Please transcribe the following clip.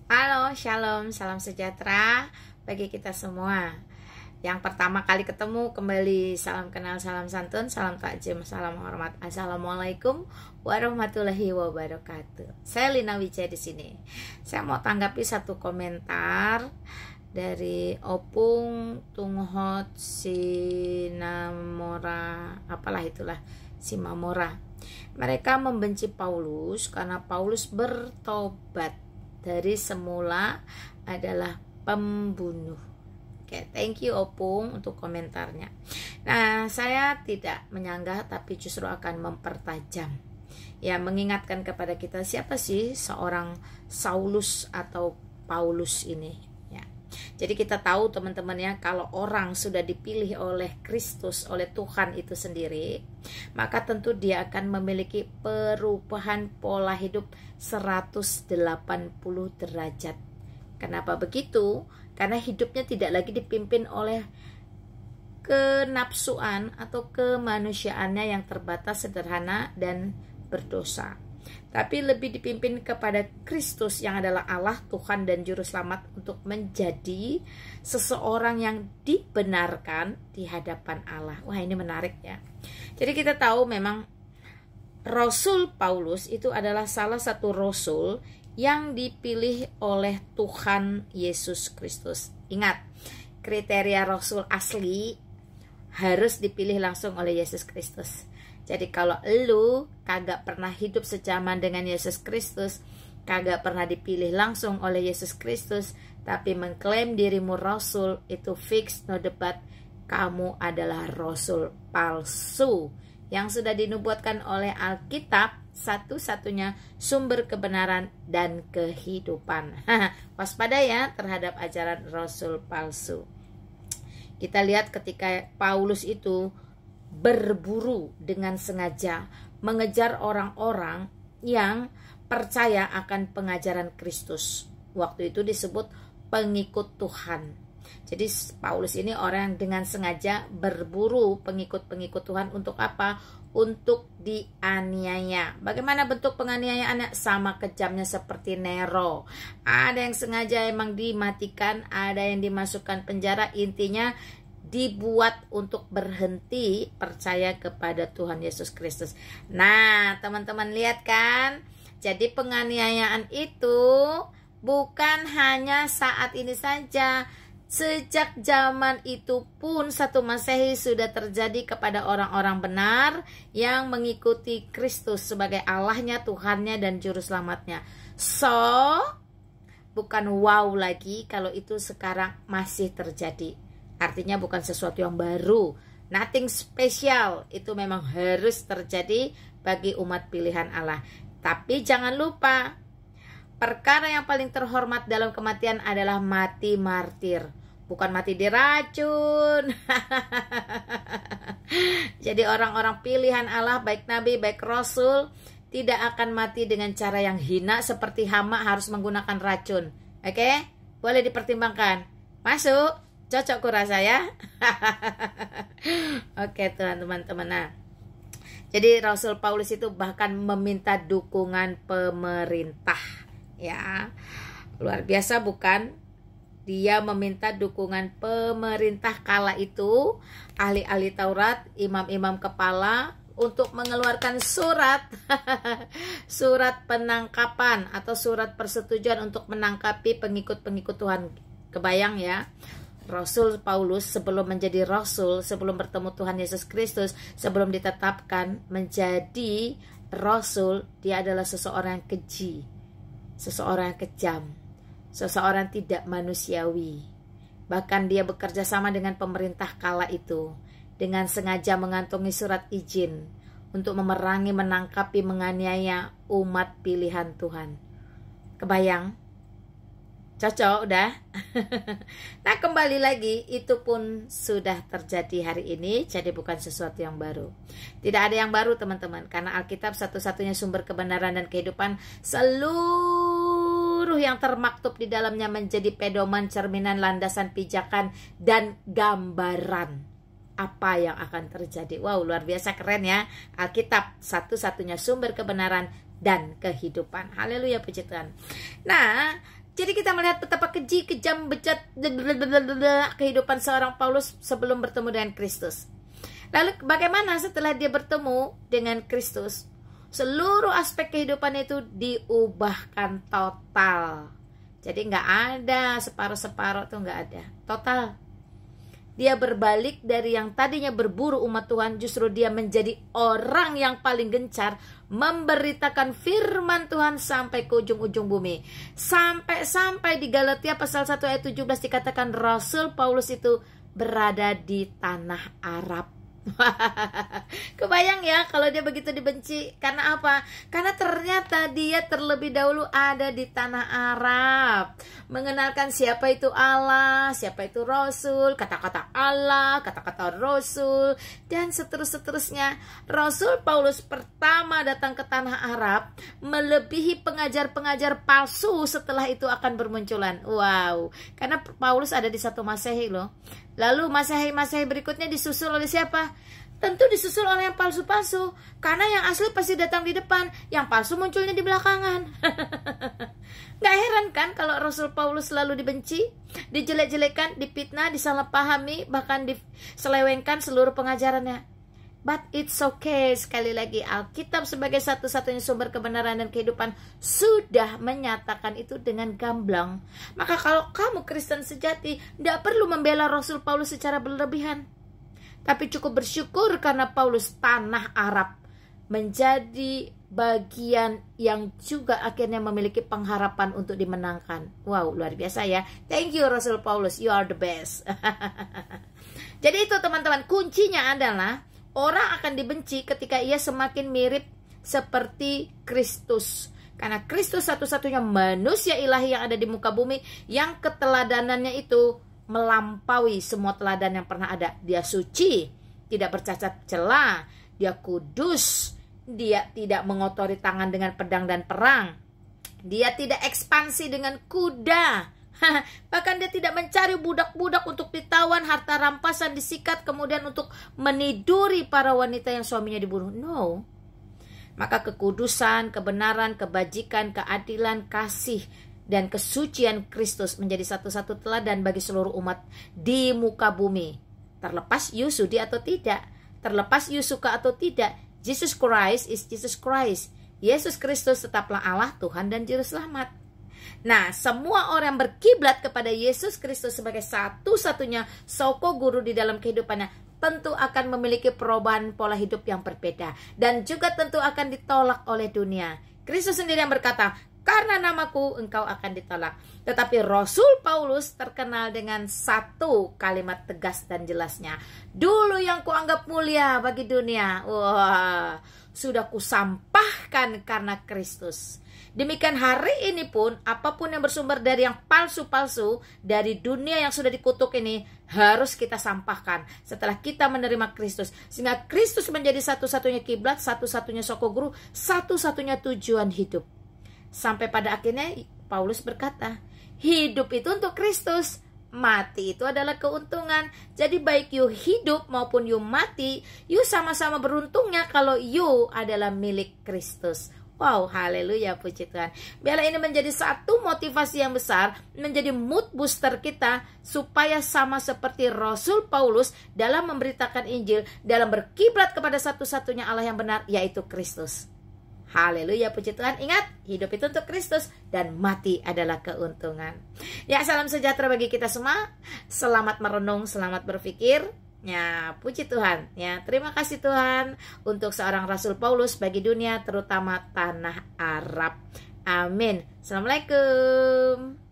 Halo, shalom, salam sejahtera bagi kita semua. Yang pertama kali ketemu, kembali salam kenal, salam santun, salam takjim, salam hormat. Assalamualaikum warahmatullahi wabarakatuh. Saya Lina Wijaya di sini. Saya mau tanggapi satu komentar dari Opung Tunghot Sinamora, apalah itulah, Simamora. Mereka membenci Paulus karena Paulus bertobat dari semula adalah pembunuh. Oke, thank you Opung untuk komentarnya. Nah, saya tidak menyanggah tapi justru akan mempertajam. Ya, mengingatkan kepada kita siapa sih seorang Saulus atau Paulus ini. Ya. Jadi kita tahu teman-teman ya, kalau orang sudah dipilih oleh Kristus, oleh Tuhan itu sendiri, maka tentu dia akan memiliki perubahan pola hidup 180 derajat. Kenapa begitu? Karena hidupnya tidak lagi dipimpin oleh kenapsuan atau kemanusiaannya yang terbatas, sederhana, dan berdosa, tapi lebih dipimpin kepada Kristus yang adalah Allah, Tuhan dan Juru Selamat, untuk menjadi seseorang yang dibenarkan di hadapan Allah. Wah, ini menarik ya. Jadi kita tahu memang Rasul Paulus itu adalah salah satu rasul yang dipilih oleh Tuhan Yesus Kristus. Ingat, kriteria rasul asli harus dipilih langsung oleh Yesus Kristus. Jadi kalau lu kagak pernah hidup sejaman dengan Yesus Kristus, kagak pernah dipilih langsung oleh Yesus Kristus, tapi mengklaim dirimu rasul, itu fix, no debat, kamu adalah rasul palsu yang sudah dinubuatkan oleh Alkitab, satu-satunya sumber kebenaran dan kehidupan. Waspada ya terhadap ajaran rasul palsu. Kita lihat ketika Paulus itu berburu dengan sengaja mengejar orang-orang yang percaya akan pengajaran Kristus. Waktu itu disebut pengikut Tuhan. Jadi Paulus ini orang yang dengan sengaja berburu pengikut-pengikut Tuhan untuk apa? Untuk dianiaya. Bagaimana bentuk penganiayaannya? Sama kejamnya seperti Nero. Ada yang sengaja emang dimatikan, ada yang dimasukkan penjara. Intinya dibuat untuk berhenti percaya kepada Tuhan Yesus Kristus. Nah, teman-teman lihat kan? Jadi penganiayaan itu bukan hanya saat ini saja. Sejak zaman itu pun 1 Masehi sudah terjadi kepada orang-orang benar yang mengikuti Kristus sebagai Allahnya, Tuhannya, dan Juru Selamatnya. So, bukan wow lagi kalau itu sekarang masih terjadi. Artinya bukan sesuatu yang baru, nothing special. Itu memang harus terjadi bagi umat pilihan Allah. Tapi jangan lupa, perkara yang paling terhormat dalam kematian adalah mati martir, bukan mati diracun. Jadi orang-orang pilihan Allah, baik nabi, baik rasul, tidak akan mati dengan cara yang hina seperti hama harus menggunakan racun. Oke? Boleh dipertimbangkan. Masuk? Cocok kurasa ya. Oke teman-teman. Nah, jadi Rasul Paulus itu bahkan meminta dukungan pemerintah. Ya, luar biasa bukan? Dia meminta dukungan pemerintah kala itu, ahli-ahli Taurat, imam-imam kepala, untuk mengeluarkan surat surat penangkapan atau surat persetujuan untuk menangkapi pengikut-pengikut Tuhan. Kebayang ya, Rasul Paulus sebelum menjadi rasul, sebelum bertemu Tuhan Yesus Kristus, sebelum ditetapkan menjadi rasul, dia adalah seseorang yang keji, seseorang yang kejam, seseorang tidak manusiawi. Bahkan dia bekerja sama dengan pemerintah kala itu, dengan sengaja mengantongi surat izin untuk memerangi, menangkapi, menganiaya umat pilihan Tuhan. Kebayang? Cocok udah. Nah, kembali lagi, itu pun sudah terjadi hari ini. Jadi bukan sesuatu yang baru. Tidak ada yang baru teman-teman, karena Alkitab satu-satunya sumber kebenaran dan kehidupan. Seluruh yang termaktub di dalamnya menjadi pedoman, cerminan, landasan, pijakan, dan gambaran apa yang akan terjadi. Wow, luar biasa keren ya. Alkitab satu-satunya sumber kebenaran dan kehidupan. Haleluya, puji Tuhan. Nah, Jadi kita melihat betapa keji, kejam, bejat kehidupan seorang Paulus sebelum bertemu dengan Kristus. Lalu bagaimana setelah dia bertemu dengan Kristus? Seluruh aspek kehidupan itu diubahkan total. Jadi nggak ada separuh-separuh, tuh nggak ada. Total. Dia berbalik dari yang tadinya berburu umat Tuhan, justru dia menjadi orang yang paling gencar memberitakan firman Tuhan sampai ke ujung-ujung bumi. Sampai di Galatia pasal 1 ayat 17 dikatakan Rasul Paulus itu berada di tanah Arab. Kebayang ya kalau dia begitu dibenci. Karena apa? Karena ternyata dia terlebih dahulu ada di tanah Arab, mengenalkan siapa itu Allah, siapa itu Rasul, kata-kata Allah, kata-kata Rasul, dan seterusnya. Rasul Paulus pertama datang ke tanah Arab, melebihi pengajar-pengajar palsu setelah itu akan bermunculan. Wow, karena Paulus ada di satu Masehi loh. Lalu Masehi berikutnya disusul oleh siapa? Tentu disusul oleh yang palsu-palsu. Karena yang asli pasti datang di depan, yang palsu munculnya di belakangan. Gak heran kan kalau Rasul Paulus selalu dibenci, dijelek-jelekan, dipitnah, disalahpahami, bahkan diselewengkan seluruh pengajarannya. But it's okay, sekali lagi Alkitab sebagai satu-satunya sumber kebenaran dan kehidupan sudah menyatakan itu dengan gamblang. Maka kalau kamu Kristen sejati, tidak perlu membela Rasul Paulus secara berlebihan. Tapi cukup bersyukur karena Paulus tanah Arab menjadi bagian yang juga akhirnya memiliki pengharapan untuk dimenangkan. Wow, luar biasa ya. Thank you Rasul Paulus, you are the best. Jadi itu teman-teman, kuncinya adalah orang akan dibenci ketika ia semakin mirip seperti Kristus. Karena Kristus satu-satunya manusia ilahi yang ada di muka bumi, yang keteladanannya itu melampaui semua teladan yang pernah ada. Dia suci, tidak bercacat celah, dia kudus, dia tidak mengotori tangan dengan pedang dan perang, dia tidak ekspansi dengan kuda. Bahkan dia tidak mencari budak-budak untuk ditawan, harta rampasan disikat, kemudian untuk meniduri para wanita yang suaminya dibunuh. No. Maka kekudusan, kebenaran, kebajikan, keadilan, kasih, dan kesucian Kristus menjadi satu-satu teladan bagi seluruh umat di muka bumi. Terlepas you sudi atau tidak, terlepas you suka atau tidak, Jesus Christ is Jesus Christ. Yesus Kristus tetaplah Allah, Tuhan dan Juru Selamat. Nah, semua orang berkiblat kepada Yesus Kristus sebagai satu-satunya soko guru di dalam kehidupannya tentu akan memiliki perubahan pola hidup yang berbeda, dan juga tentu akan ditolak oleh dunia. Kristus sendiri yang berkata, karena namaku engkau akan ditolak. Tetapi Rasul Paulus terkenal dengan satu kalimat tegas dan jelasnya. Dulu yang kuanggap mulia bagi dunia, wah, sudah kusampahkan karena Kristus. Demikian hari ini pun, apapun yang bersumber dari yang palsu-palsu, dari dunia yang sudah dikutuk ini, harus kita sampahkan setelah kita menerima Kristus. Sehingga Kristus menjadi satu-satunya kiblat, satu-satunya soko guru, satu-satunya tujuan hidup. Sampai pada akhirnya Paulus berkata, hidup itu untuk Kristus, mati itu adalah keuntungan. Jadi baik you hidup maupun you mati, you sama-sama beruntungnya kalau you adalah milik Kristus. Wow, haleluya, puji Tuhan. Biarlah ini menjadi satu motivasi yang besar, menjadi mood booster kita, supaya sama seperti Rasul Paulus dalam memberitakan Injil, dalam berkiblat kepada satu-satunya Allah yang benar, yaitu Kristus. Haleluya, puji Tuhan. Ingat, hidup itu untuk Kristus dan mati adalah keuntungan. Ya, salam sejahtera bagi kita semua. Selamat merenung, selamat berpikir. Ya, puji Tuhan. Ya, terima kasih Tuhan untuk seorang Rasul Paulus bagi dunia, terutama tanah Arab. Amin. Assalamualaikum.